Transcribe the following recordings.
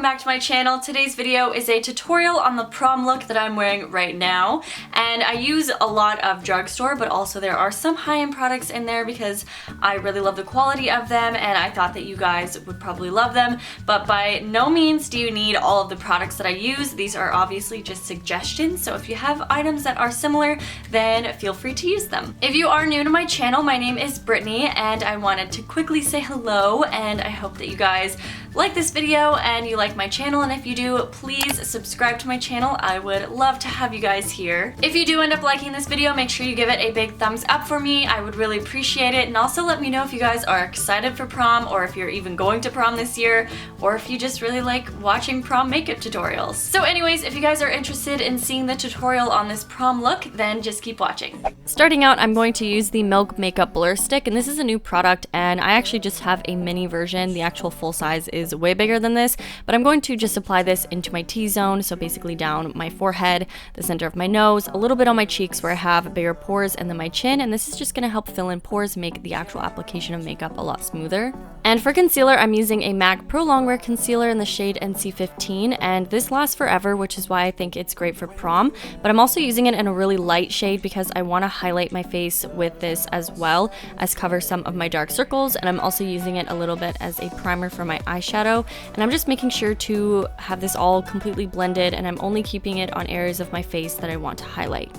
back to my channel. Today's video is a tutorial on the prom look that I'm wearing right now, and I use a lot of drugstore, but also there are some high-end products in there because I really love the quality of them and I thought that you guys would probably love them, but by no means do you need all of the products that I use. These are obviously just suggestions, so if you have items that are similar, then feel free to use them. If you are new to my channel, my name is Brittany and I wanted to quickly say hello, and I hope that you guys like this video and you like my channel, and if you do, please subscribe to my channel. I would love to have you guys here. If you do end up liking this video, make sure you give it a big thumbs up for me. I would really appreciate it, and also let me know if you guys are excited for prom, or if you're even going to prom this year, or if you just really like watching prom makeup tutorials. So anyways, if you guys are interested in seeing the tutorial on this prom look, then just keep watching. Starting out, I'm going to use the Milk Makeup Blur Stick, and this is a new product, and I actually just have a mini version. The actual full size is way bigger than this, but I'm going to just apply this into my T-zone, so basically down my forehead, the center of my nose, a little bit on my cheeks where I have bigger pores, and then my chin, and this is just going to help fill in pores, make the actual application of makeup a lot smoother. And for concealer, I'm using a MAC Pro Longwear Concealer in the shade NC15, and this lasts forever, which is why I think it's great for prom, but I'm also using it in a really light shade because I want to highlight my face with this as well as cover some of my dark circles, and I'm also using it a little bit as a primer for my eyeshadow, and I'm just making sure to have this all completely blended, and I'm only keeping it on areas of my face that I want to highlight.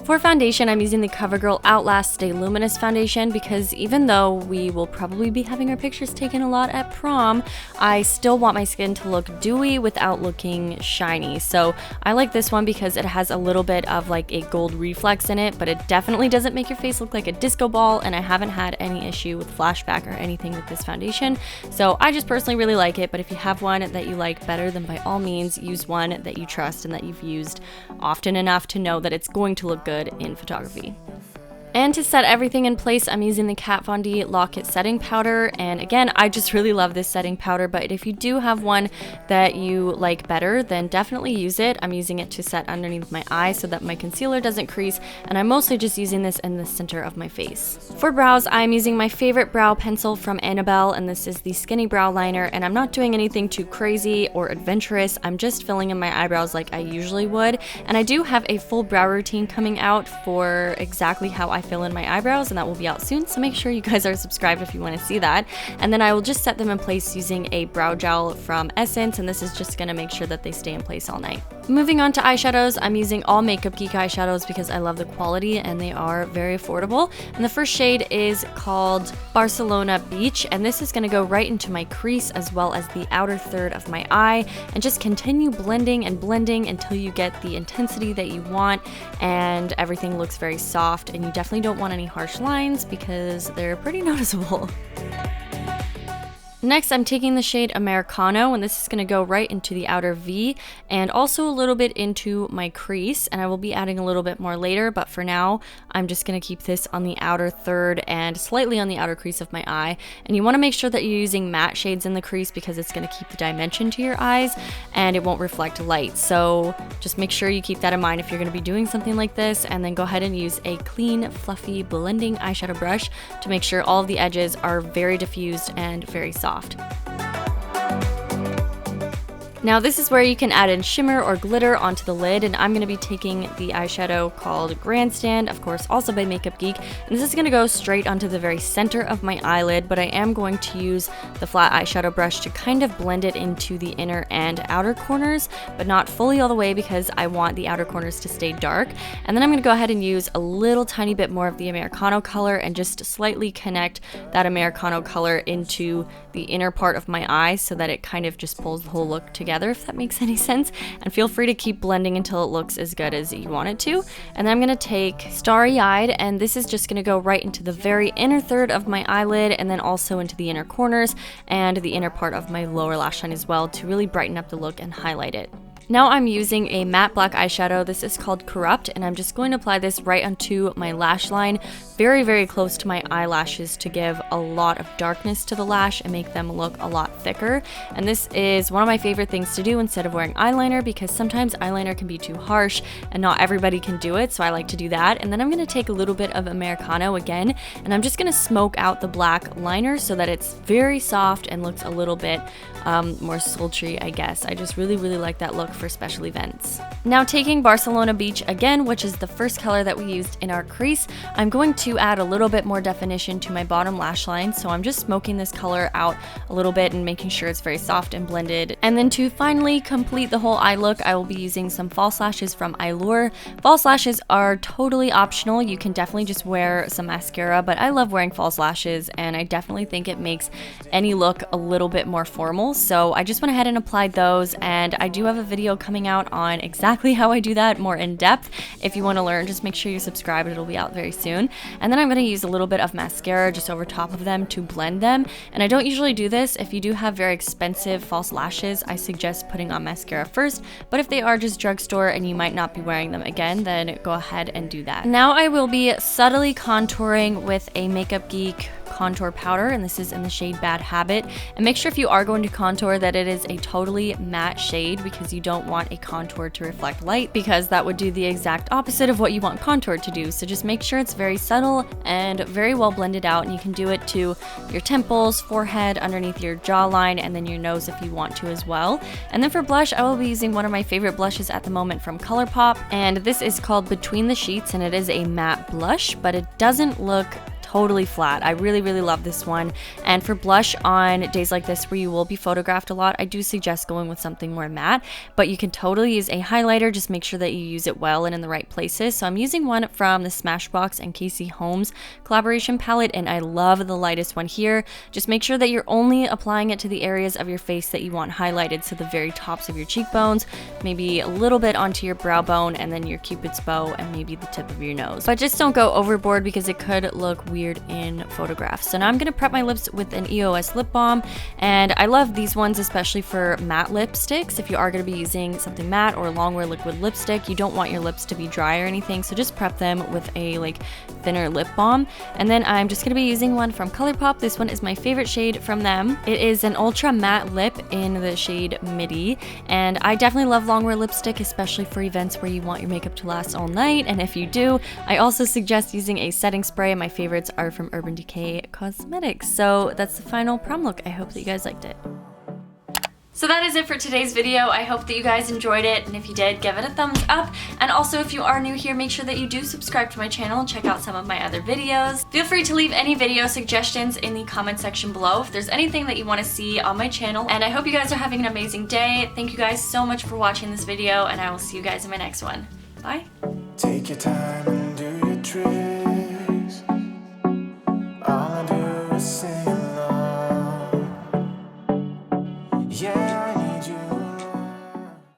For foundation, I'm using the Covergirl Outlast Stay Luminous foundation because even though we will probably be having our pictures taken a lot at prom, I still want my skin to look dewy without looking shiny. So I like this one because it has a little bit of like a gold reflex in it, but it definitely doesn't make your face look like a disco ball, and I haven't had any issue with flashback or anything with this foundation. So I just personally really like it, but if you have one that you like better, then by all means use one that you trust and that you've used often enough to know that it's going to look good in photography. And to set everything in place, I'm using the Kat Von D Locket setting powder, and again, I just really love this setting powder, but if you do have one that you like better, then definitely use it. I'm using it to set underneath my eye so that my concealer doesn't crease, and I'm mostly just using this in the center of my face. For brows, I'm using my favorite brow pencil from Annabelle, and this is the Skinny Brow Liner, and I'm not doing anything too crazy or adventurous. I'm just filling in my eyebrows like I usually would, and I do have a full brow routine coming out for exactly how I fill in my eyebrows, and that will be out soon, so make sure you guys are subscribed if you want to see that. And then I will just set them in place using a brow gel from Essence, and this is just going to make sure that they stay in place all night. Moving on to eyeshadows, I'm using all Makeup Geek eyeshadows because I love the quality and they are very affordable. And the first shade is called Barcelona Beach, and this is going to go right into my crease as well as the outer third of my eye, and just continue blending and blending until you get the intensity that you want and everything looks very soft, and you definitely don't want any harsh lines because they're pretty noticeable. Next, I'm taking the shade Americano, and this is going to go right into the outer V and also a little bit into my crease, and I will be adding a little bit more later, but for now, I'm just going to keep this on the outer third and slightly on the outer crease of my eye. And you want to make sure that you're using matte shades in the crease because it's going to keep the dimension to your eyes and it won't reflect light. So just make sure you keep that in mind if you're going to be doing something like this, and then go ahead and use a clean, fluffy blending eyeshadow brush to make sure all of the edges are very diffused and very soft. Now this is where you can add in shimmer or glitter onto the lid, and I'm going to be taking the eyeshadow called Grandstand, of course also by Makeup Geek, and this is going to go straight onto the very center of my eyelid, but I am going to use the flat eyeshadow brush to kind of blend it into the inner and outer corners, but not fully all the way because I want the outer corners to stay dark. And then I'm going to go ahead and use a little tiny bit more of the Americano color and just slightly connect that Americano color into the inner part of my eye so that it kind of just pulls the whole look together, if that makes any sense. And feel free to keep blending until it looks as good as you want it to. And then I'm going to take Starry Eyed, and this is just going to go right into the very inner third of my eyelid, and then also into the inner corners and the inner part of my lower lash line as well to really brighten up the look and highlight it. Now I'm using a matte black eyeshadow. This is called Corrupt, and I'm just going to apply this right onto my lash line, very, very close to my eyelashes to give a lot of darkness to the lash and make them look a lot thicker. And this is one of my favorite things to do instead of wearing eyeliner, because sometimes eyeliner can be too harsh and not everybody can do it, so I like to do that. And then I'm going to take a little bit of Americano again, and I'm just going to smoke out the black liner so that it's very soft and looks a little bit more sultry, I guess. I just really like that look for special events. Now taking Barcelona Beach again, which is the first color that we used in our crease, I'm going to add a little bit more definition to my bottom lash line. So I'm just smoking this color out a little bit and making sure it's very soft and blended. And then to finally complete the whole eye look, I will be using some false lashes from Allure. False lashes are totally optional. You can definitely just wear some mascara, but I love wearing false lashes and I definitely think it makes any look a little bit more formal. So I just went ahead and applied those, and I do have a video coming out on exactly how I do that more in depth. If you want to learn, just make sure you subscribe. It'll be out very soon. And then I'm going to use a little bit of mascara just over top of them to blend them. And I don't usually do this. If you do have very expensive false lashes, I suggest putting on mascara first. But if they are just drugstore and you might not be wearing them again, then go ahead and do that. Now I will be subtly contouring with a Makeup Geek contour powder, and this is in the shade Bad Habit. And make sure if you are going to contour that it is a totally matte shade, because you don't want a contour to reflect light, because that would do the exact opposite of what you want contour to do. So just make sure it's very subtle and very well blended out, and you can do it to your temples, forehead, underneath your jawline, and then your nose if you want to as well. And then for blush, I will be using one of my favorite blushes at the moment from ColourPop, and this is called Between the Sheets, and it is a matte blush, but it doesn't look totally flat. I really love this one. And for blush on days like this where you will be photographed a lot, I do suggest going with something more matte, but you can totally use a highlighter. Just make sure that you use it well and in the right places. So I'm using one from the Smashbox and Casey Holmes collaboration palette, and I love the lightest one here. Just make sure that you're only applying it to the areas of your face that you want highlighted, so the very tops of your cheekbones, maybe a little bit onto your brow bone, and then your cupid's bow, and maybe the tip of your nose. But just don't go overboard, because it could look weird in photographs. So now I'm going to prep my lips with an EOS lip balm, and I love these ones especially for matte lipsticks. If you are going to be using something matte or Longwear liquid lipstick, you don't want your lips to be dry or anything, so just prep them with a thinner lip balm. And then I'm just going to be using one from ColourPop. This one is my favorite shade from them. It is an ultra matte lip in the shade Midi, and I definitely love Longwear lipstick, especially for events where you want your makeup to last all night. And if you do, I also suggest using a setting spray. My favorites are from Urban Decay Cosmetics. So that's the final prom look. I hope that you guys liked it. So that is it for today's video. I hope that you guys enjoyed it, and if you did, give it a thumbs up. And also, if you are new here, make sure that you do subscribe to my channel and check out some of my other videos. Feel free to leave any video suggestions in the comment section below if there's anything that you want to see on my channel. And I hope you guys are having an amazing day. Thank you guys so much for watching this video, and I will see you guys in my next one. Bye. Take your time and do your trick.